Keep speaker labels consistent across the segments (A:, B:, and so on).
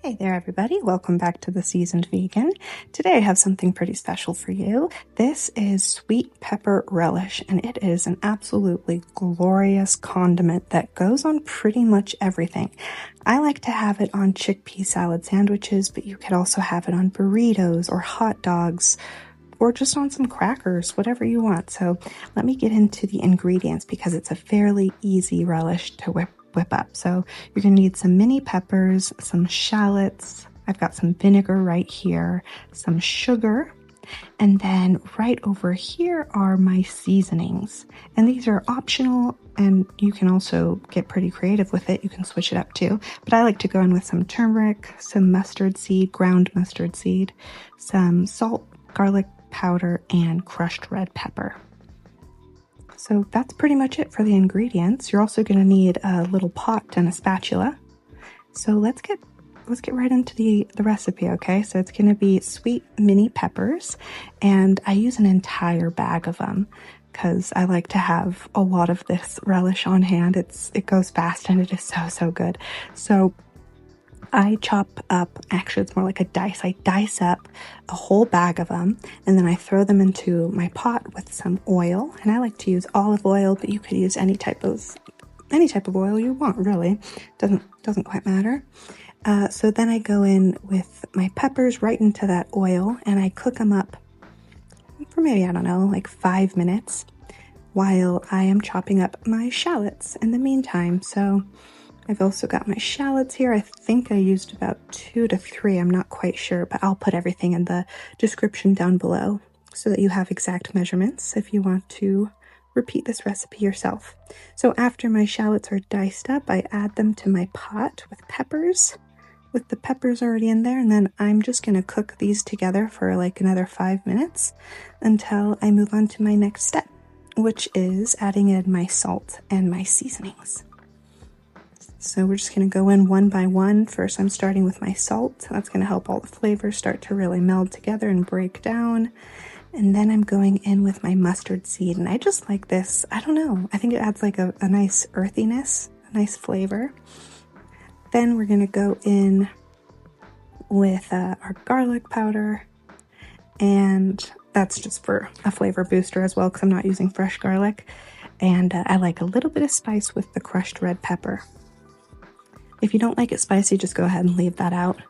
A: Hey there, everybody. Welcome back to The Seasoned Vegan. Today I have something pretty special for you. This is sweet pepper relish, and it is an absolutely glorious condiment that goes on pretty much everything. I like to have it on chickpea salad sandwiches, but you could also have it on burritos or hot dogs, or just on some crackers, whatever you want. So let me get into the ingredients because it's a fairly easy relish to whip up. So you're going to need some mini peppers, some shallots. I've got some vinegar right here, some sugar, and then right over here are my seasonings. And these are optional, and you can also get pretty creative with it. You can switch it up too. But I like to go in with some turmeric, some mustard seed, ground mustard seed, some salt, garlic powder, and crushed red pepper. So that's pretty much it for the ingredients. You're also going to need a little pot and a spatula. So let's get right into the recipe, okay? So it's going to be sweet mini peppers, and I use an entire bag of them because I like to have a lot of this relish on hand. It goes fast and it is so good. So I chop up, actually it's more like a dice. I dice up a whole bag of them, and then I throw them into my pot with some oil. And I like to use olive oil, but you could use any type of oil you want, really. Doesn't quite matter. So then I go in with my peppers right into that oil, and I cook them up for maybe, I don't know, like 5 minutes while I am chopping up my shallots in the meantime. So I've also got my shallots here. I think I used about 2 to 3. I'm not quite sure, but I'll put everything in the description down below so that you have exact measurements if you want to repeat this recipe yourself. So after my shallots are diced up, I add them to my pot with the peppers already in there, and then I'm just going to cook these together for like another 5 minutes until I move on to my next step, which is adding in my salt and my seasonings. So we're just going to go in one by one. First, I'm starting with my salt. That's going to help all the flavors start to really meld together and break down. And then I'm going in with my mustard seed. And I just like this. I don't know. I think it adds like a nice earthiness, a nice flavor. Then we're going to go in with our garlic powder. And that's just for a flavor booster as well, because I'm not using fresh garlic. And I like a little bit of spice with the crushed red pepper. If you don't like it spicy, just go ahead and leave that out.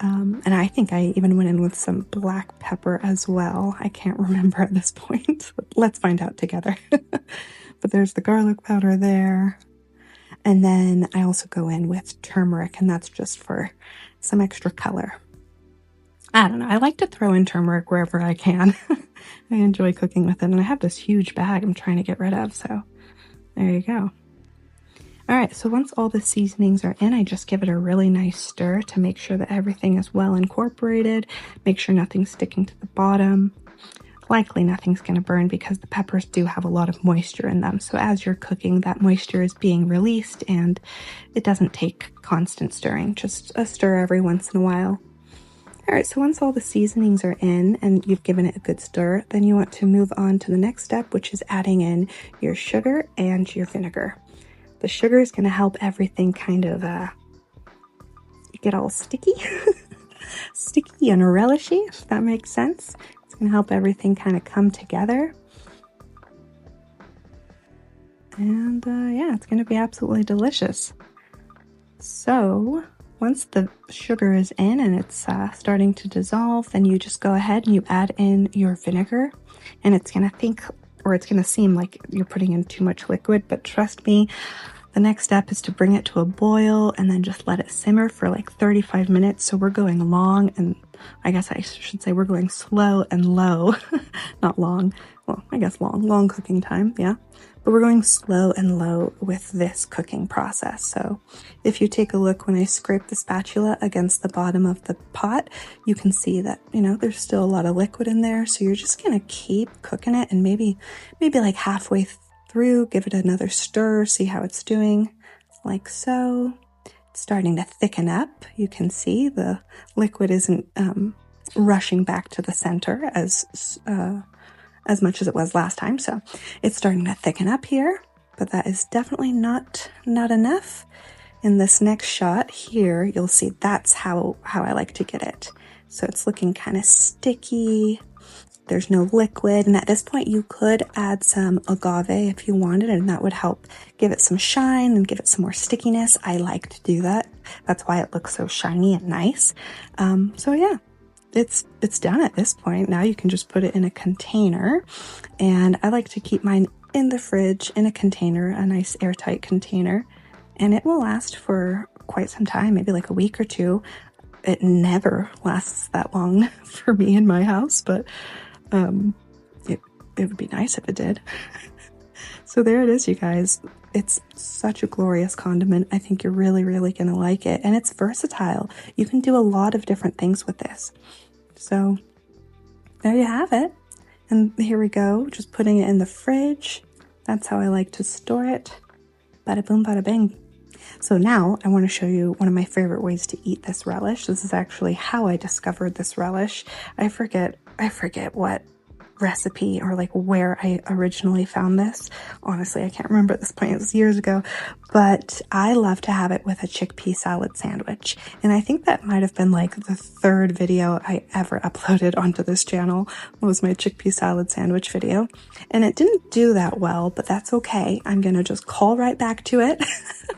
A: And I think I even went in with some black pepper as well. I can't remember at this point. Let's find out together. But there's the garlic powder there. And then I also go in with turmeric, and that's just for some extra color. I don't know. I like to throw in turmeric wherever I can. I enjoy cooking with it. And I have this huge bag I'm trying to get rid of. So there you go. Alright, so once all the seasonings are in, I just give it a really nice stir to make sure that everything is well incorporated. Make sure nothing's sticking to the bottom. Likely nothing's going to burn because the peppers do have a lot of moisture in them. So as you're cooking, that moisture is being released, and it doesn't take constant stirring. Just a stir every once in a while. Alright, so once all the seasonings are in and you've given it a good stir, then you want to move on to the next step, which is adding in your sugar and your vinegar. The sugar is going to help everything kind of get all sticky, sticky and relishy, if that makes sense. It's going to help everything kind of come together. And yeah, it's going to be absolutely delicious. So once the sugar is in and it's starting to dissolve, then you just go ahead and you add in your vinegar, and it's going to seem like you're putting in too much liquid, but trust me, the next step is to bring it to a boil and then just let it simmer for like 35 minutes. So we're going long, and I guess I should say we're going slow and low, not long. Well, I guess long cooking time, yeah. But we're going slow and low with this cooking process. So if you take a look when I scrape the spatula against the bottom of the pot, you can see that, there's still a lot of liquid in there. So you're just going to keep cooking it, and maybe like halfway through, give it another stir, see how it's doing, like so. It's starting to thicken up. You can see the liquid isn't rushing back to the center as much as it was last time. So it's starting to thicken up here, but that is definitely not enough. In this next shot here, you'll see that's how I like to get it. So it's looking kind of sticky. There's no liquid, and at this point you could add some agave if you wanted, and that would help give it some shine and give it some more stickiness. I like to do that. That's why it looks so shiny and nice. So yeah, it's done at this point. Now you can just put it in a container, and I like to keep mine in the fridge in a container, a nice airtight container, and it will last for quite some time, maybe like a week or two. It never lasts that long for me in my house, but it would be nice if it did. So there it is, you guys. It's such a glorious condiment. I think you're really, really gonna like it, and it's versatile. You can do a lot of different things with this. So there you have it. And here we go, just putting it in the fridge. That's how I like to store it. Bada boom, bada bing. So now I want to show you one of my favorite ways to eat this relish. This is actually how I discovered this relish. I forget what recipe or like where I originally found this. Honestly, I can't remember at this point. It was years ago, but I love to have it with a chickpea salad sandwich. And I think that might have been like the third video I ever uploaded onto this channel was my chickpea salad sandwich video. And it didn't do that well, but that's okay. I'm gonna just call right back to it.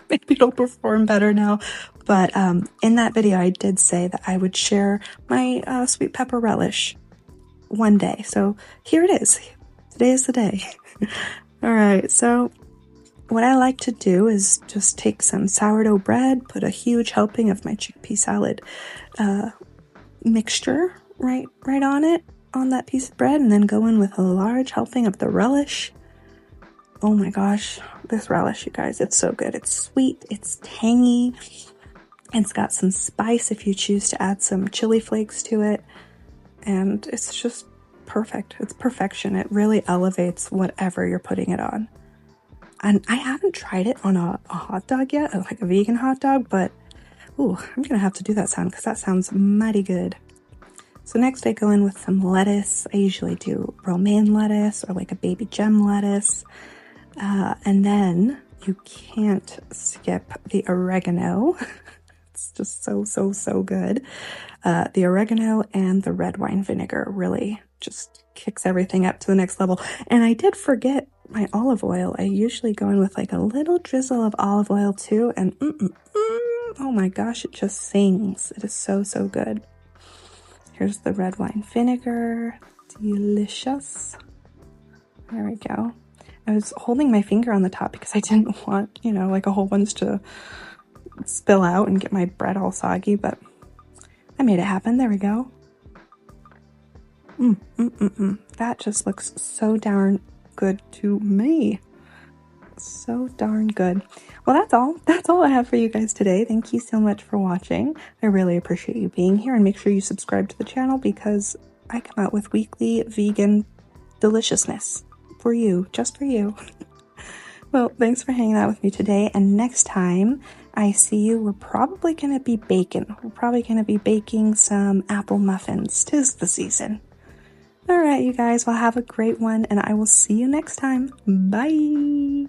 A: Maybe it'll perform better now. But in that video, I did say that I would share my sweet pepper relish one day. So here it is. Today is the day. All right. So what I like to do is just take some sourdough bread, put a huge helping of my chickpea salad mixture right on it, on that piece of bread, and then go in with a large helping of the relish. Oh my gosh, this relish, you guys, it's so good. It's sweet, it's tangy, it's got some spice if you choose to add some chili flakes to it. And it's just perfect. It's perfection. It really elevates whatever you're putting it on. And I haven't tried it on a hot dog yet, like a vegan hot dog, but ooh, I'm gonna have to do that sound because that sounds mighty good. So next I go in with some lettuce. I usually do romaine lettuce or like a baby gem lettuce. And then you can't skip the oregano. It's just so good. The oregano and the red wine vinegar really just kicks everything up to the next level. And I did forget my olive oil. I usually go in with like a little drizzle of olive oil too. And oh my gosh, it just sings. It is so good. Here's the red wine vinegar. Delicious. There we go. I was holding my finger on the top because I didn't want, like a whole bunch to spill out and get my bread all soggy, but I made it happen. There we go. That just looks so darn good to me. So darn good. Well, that's all I have for you guys today. Thank you so much for watching. I really appreciate you being here, and make sure you subscribe to the channel because I come out with weekly vegan deliciousness for you, just for you. Well, thanks for hanging out with me today, and next time I see you, we're probably going to be baking. We're probably going to be baking some apple muffins. 'Tis the season. All right, you guys, well, have a great one, and I will see you next time. Bye!